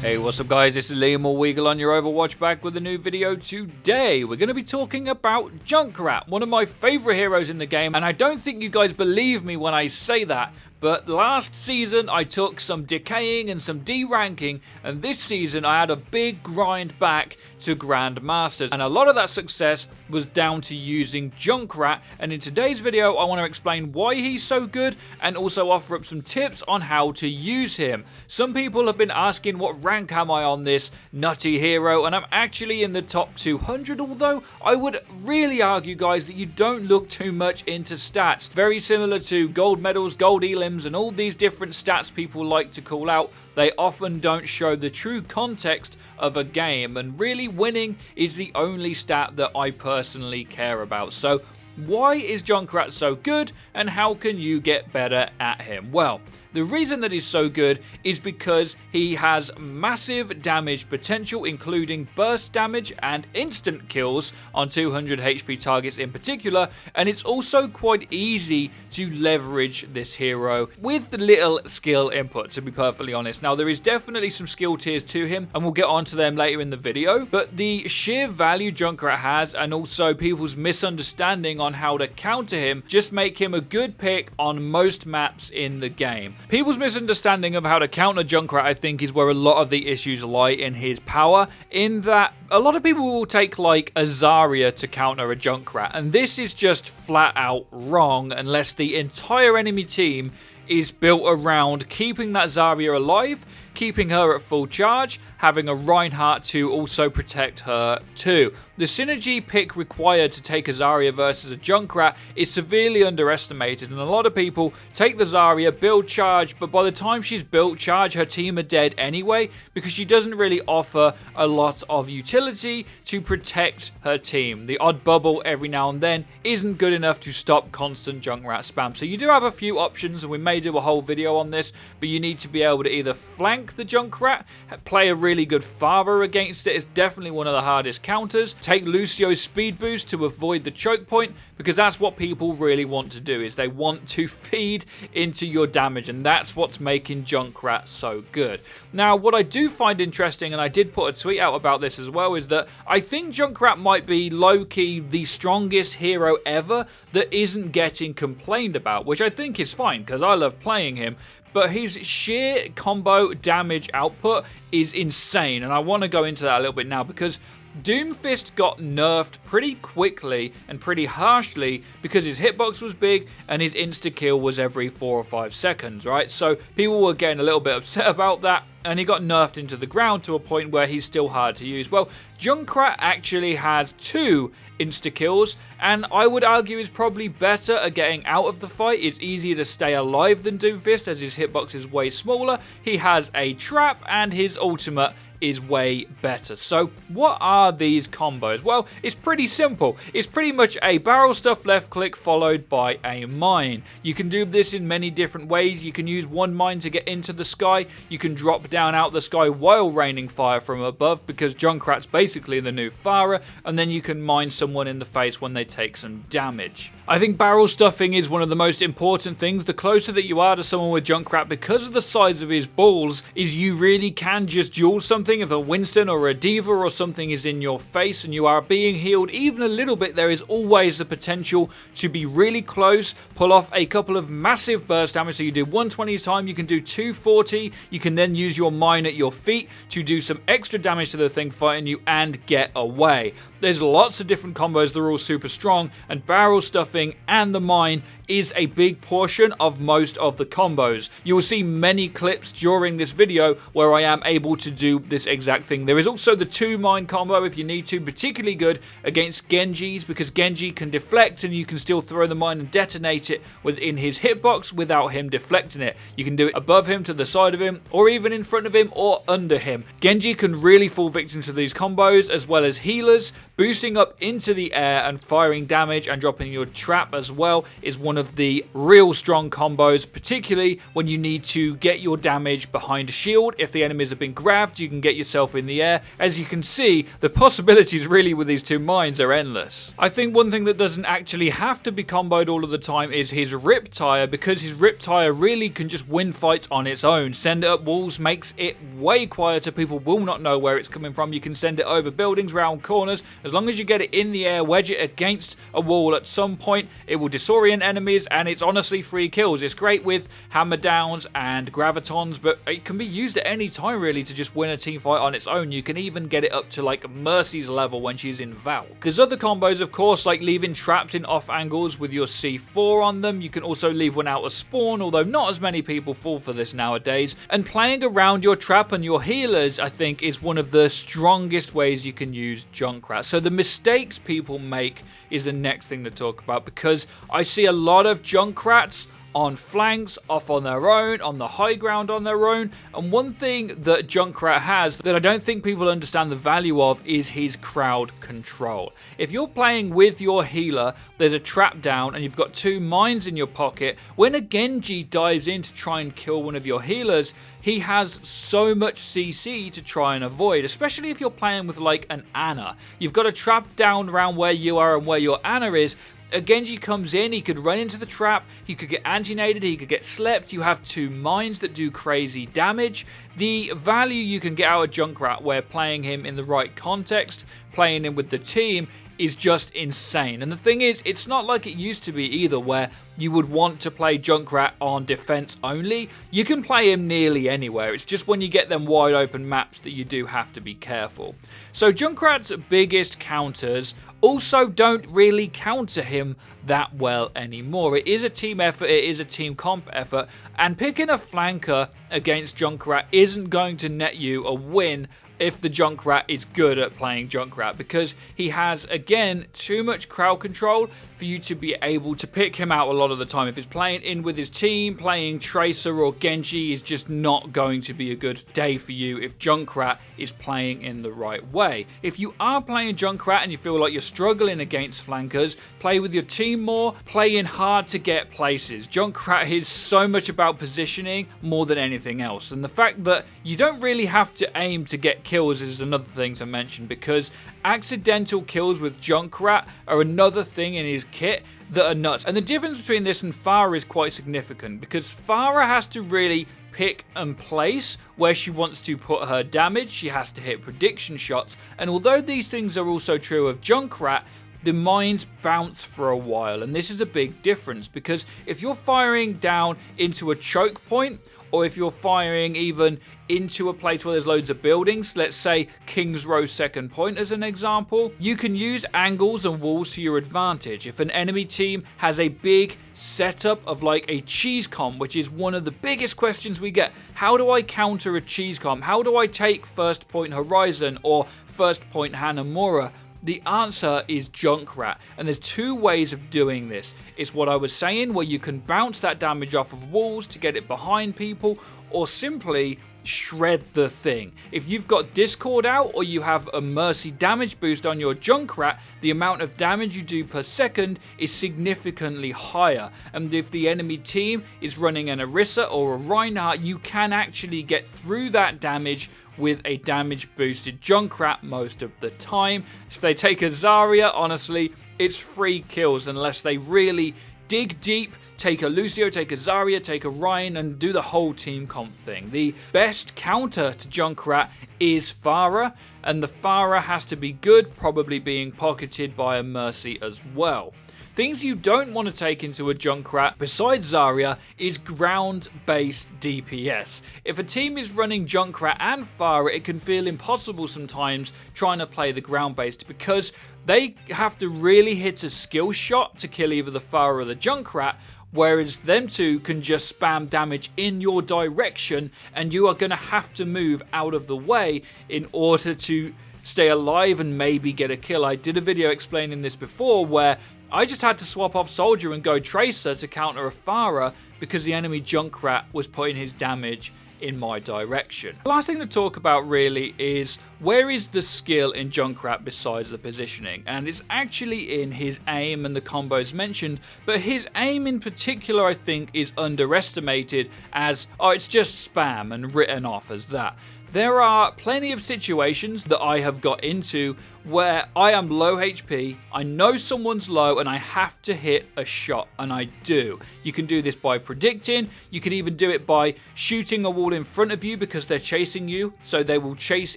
Hey, what's up guys, this is Liam or Weagle on your Overwatch, back with a new video today. We're going to be talking about Junkrat, one of my favourite heroes in the game, and I don't think you guys believe me when I say that, but last season I took some decaying and some deranking, and this season I had a big grind back to Grandmasters, and a lot of that success was down to using Junkrat. And in today's video I want to explain why he's so good and also offer up some tips on how to use him. Some people have been asking what rank am I on this nutty hero, and I'm actually in the top 200, although I would really argue guys that you don't look too much into stats. Very similar to gold medals, gold elims, and all these different stats people like to call out. They often don't show the true context of a game, and really winning is the only stat that I personally care about. So why is Junkrat so good, and how can you get better at him? Well, the reason that he's so good is because he has massive damage potential, including burst damage and instant kills on 200 HP targets in particular, and it's also quite easy to leverage this hero with little skill input, to be perfectly honest. Now, there is definitely some skill tiers to him, and we'll get onto them later in the video, but the sheer value Junkrat has, and also people's misunderstanding on how to counter him, just make him a good pick on most maps in the game. People's misunderstanding of how to counter Junkrat, I think, is where a lot of the issues lie in his power, in that a lot of people will take like a Zarya to counter a Junkrat, and this is just flat out wrong unless the entire enemy team is built around keeping that Zarya alive, keeping her at full charge, having a Reinhardt to also protect her too. The synergy pick required to take a Zarya versus a Junkrat is severely underestimated, and a lot of people take the Zarya, build charge, but by the time she's built charge, her team are dead anyway, because she doesn't really offer a lot of utility to protect her team. The odd bubble every now and then isn't good enough to stop constant Junkrat spam. So you do have a few options, and we may do a whole video on this, but you need to be able to either flank the Junkrat, play a really good father against it. It's definitely one of the hardest counters. Take Lucio's speed boost to avoid the choke point, because that's what people really want to do, is they want to feed into your damage, and that's what's making Junkrat so good. Now, what I do find interesting, and I did put a tweet out about this as well, is that I think Junkrat might be low-key the strongest hero ever that isn't getting complained about, which I think is fine, because I love playing him. But his sheer combo damage output is insane, and I want to go into that a little bit now, because Doomfist got nerfed pretty quickly and pretty harshly because his hitbox was big and his insta-kill was every 4 or 5 seconds, right? So people were getting a little bit upset about that, and he got nerfed into the ground to a point where he's still hard to use. Well, Junkrat actually has 2 insta-kills, and I would argue is probably better at getting out of the fight. It's easier to stay alive than Doomfist, as his hitbox is way smaller. He has a trap, and his ultimate is way better. So what are these combos? Well, it's pretty simple. It's pretty much a barrel stuff left click followed by a mine. You can do this in many different ways. You can use one mine to get into the sky. You can drop down out the sky while raining fire from above, because Junkrat's basically the new Pharah, and then you can mine someone in the face when they take some damage. I think barrel stuffing is one of the most important things. The closer that you are to someone with Junkrat, because of the size of his balls, is you really can just duel something. If a Winston or a Diva or something is in your face and you are being healed even a little bit, there is always the potential to be really close, pull off a couple of massive burst damage. So you do 120 time, you can do 240, you can then use your mine at your feet to do some extra damage to the thing fighting you and get away. There's lots of different combos that are all super strong, and barrel stuffing and the mine is a big portion of most of the combos. You will see many clips during this video where I am able to do this exact thing. There is also the 2 mine combo if you need to, particularly good against Genjis, because Genji can deflect and you can still throw the mine and detonate it within his hitbox without him deflecting it. You can do it above him, to the side of him, or even in front of him or under him. Genji can really fall victim to these combos, as well as healers. Boosting up into the air and firing damage and dropping your trap as well is one of the real strong combos, particularly when you need to get your damage behind a shield. If the enemies have been grabbed, you can get yourself in the air. As you can see, the possibilities really with these 2 mines are endless. I think one thing that doesn't actually have to be comboed all of the time is his Riptire, because his Riptire really can just win fights on its own. Send it up walls, make makes it way quieter. People will not know where it's coming from. You can send it over buildings, round corners. As long as you get it in the air, wedge it against a wall at some point, it will disorient enemies, and it's honestly free kills. It's great with hammer downs and gravitons, but it can be used at any time really to just win a team fight on its own. You can even get it up to like Mercy's level when she's in Val. There's other combos, of course, like leaving traps in off angles with your C4 on them. You can also leave one out of spawn, although not as many people fall for this nowadays. And playing around your trap and your healers, I think, is one of the strongest ways you can use Junkrat. So the mistakes people make is the next thing to talk about, because I see a lot of Junkrats on flanks, off on their own, on the high ground on their own. And one thing that Junkrat has that I don't think people understand the value of is his crowd control. If you're playing with your healer, there's a trap down and you've got 2 mines in your pocket, when a Genji dives in to try and kill one of your healers, he has so much CC to try and avoid, especially if you're playing with like an Ana. You've got a trap down around where you are and where your Ana is. A Genji comes in, he could run into the trap, he could get anti-naded, he could get slept. You have 2 mines that do crazy damage. The value you can get out of Junkrat where playing him in the right context, playing him with the team, is just insane. And the thing is, it's not like it used to be either, where you would want to play Junkrat on defense only. You can play him nearly anywhere. It's just when you get them wide open maps that you do have to be careful. So Junkrat's biggest counters also don't really counter him that well anymore. It is a team effort, it is a team comp effort, and picking a flanker against Junkrat isn't going to net you a win if the Junkrat is good at playing Junkrat, because he has, again, too much crowd control for you to be able to pick him out a lot of the time. If he's playing in with his team, playing Tracer or Genji is just not going to be a good day for you if Junkrat is playing in the right way. If you are playing Junkrat and you feel like you're struggling against flankers, play with your team more, play in hard to get places. Junkrat is so much about positioning more than anything else, and the fact that you don't really have to aim to get kills is another thing to mention, because accidental kills with Junkrat are another thing in his kit that are nuts. And the difference between this and Pharah is quite significant, because Pharah has to really pick and place where she wants to put her damage. She has to hit prediction shots, and although these things are also true of Junkrat, the mines bounce for a while, and this is a big difference, because if you're firing down into a choke point, or if you're firing even into a place where there's loads of buildings, let's say King's Row second point as an example, you can use angles and walls to your advantage. If an enemy team has a big setup of like a cheese comp, which is one of the biggest questions we get, how do I counter a cheese comp? How do I take first point Horizon or first point Hanamura? The answer is Junkrat, and there's 2 ways of doing this. It's what I was saying, where you can bounce that damage off of walls to get it behind people, or simply shred the thing. If you've got Discord out or you have a Mercy damage boost on your Junkrat, the amount of damage you do per second is significantly higher, and if the enemy team is running an Orisa or a Reinhardt, you can actually get through that damage with a damage boosted Junkrat most of the time. If they take a Zarya, honestly, it's free kills unless they really dig deep, take a Lucio, take a Zarya, take a Ryan, and do the whole team comp thing. The best counter to Junkrat is Pharah, and the Pharah has to be good, probably being pocketed by a Mercy as well. Things you don't want to take into a Junkrat, besides Zarya, is ground-based DPS. If a team is running Junkrat and Pharah, it can feel impossible sometimes trying to play the ground-based, because they have to really hit a skill shot to kill either the Pharah or the Junkrat, whereas them 2 can just spam damage in your direction, and you are going to have to move out of the way in order to stay alive and maybe get a kill. I did a video explaining this before, where I just had to swap off Soldier and go Tracer to counter a Pharah because the enemy Junkrat was putting his damage in my direction. The last thing to talk about really is, where is the skill in Junkrat besides the positioning? And it's actually in his aim and the combos mentioned, but his aim in particular I think is underestimated as, oh, it's just spam and written off as that. There are plenty of situations that I have got into where I am low HP, I know someone's low, and I have to hit a shot, and I do. You can do this by predicting, you can even do it by shooting a wall in front of you because they're chasing you, so they will chase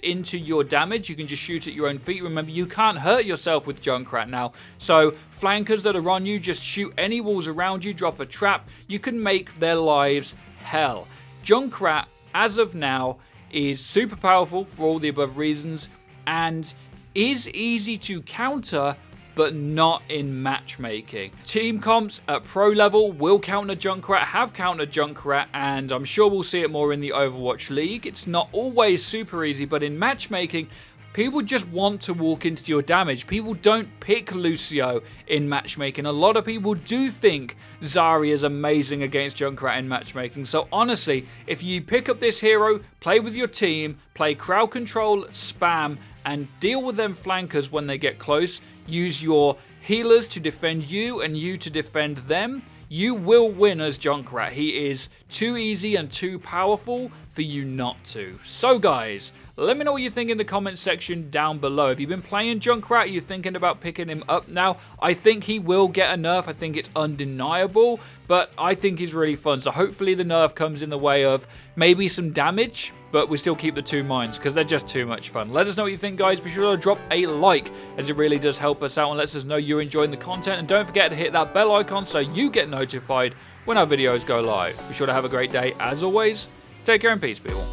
into your damage. You can just shoot at your own feet. Remember, you can't hurt yourself with Junkrat now, so flankers that are on you, just shoot any walls around you, drop a trap. You can make their lives hell. Junkrat, as of now, is super powerful for all the above reasons and is easy to counter, but not in matchmaking. Team comps at pro level will counter Junkrat, have countered Junkrat, and I'm sure we'll see it more in the Overwatch League. It's not always super easy, but in matchmaking, people just want to walk into your damage. People don't pick Lucio in matchmaking. A lot of people do think Zarya is amazing against Junkrat in matchmaking. So honestly, if you pick up this hero, play with your team, play crowd control, spam, and deal with them flankers when they get close, use your healers to defend you and you to defend them, you will win as Junkrat. He is too easy and too powerful for you not to. So guys, let me know what you think in the comment section down below. Have you been playing Junkrat? Are you thinking about picking him up now? I think he will get a nerf. I think it's undeniable, but I think he's really fun. So hopefully the nerf comes in the way of maybe some damage, but we still keep the 2 mines because they're just too much fun. Let us know what you think, guys. Be sure to drop a like, as it really does help us out and lets us know you're enjoying the content. And don't forget to hit that bell icon so you get notified when our videos go live. Be sure to have a great day. As always, take care and peace, people.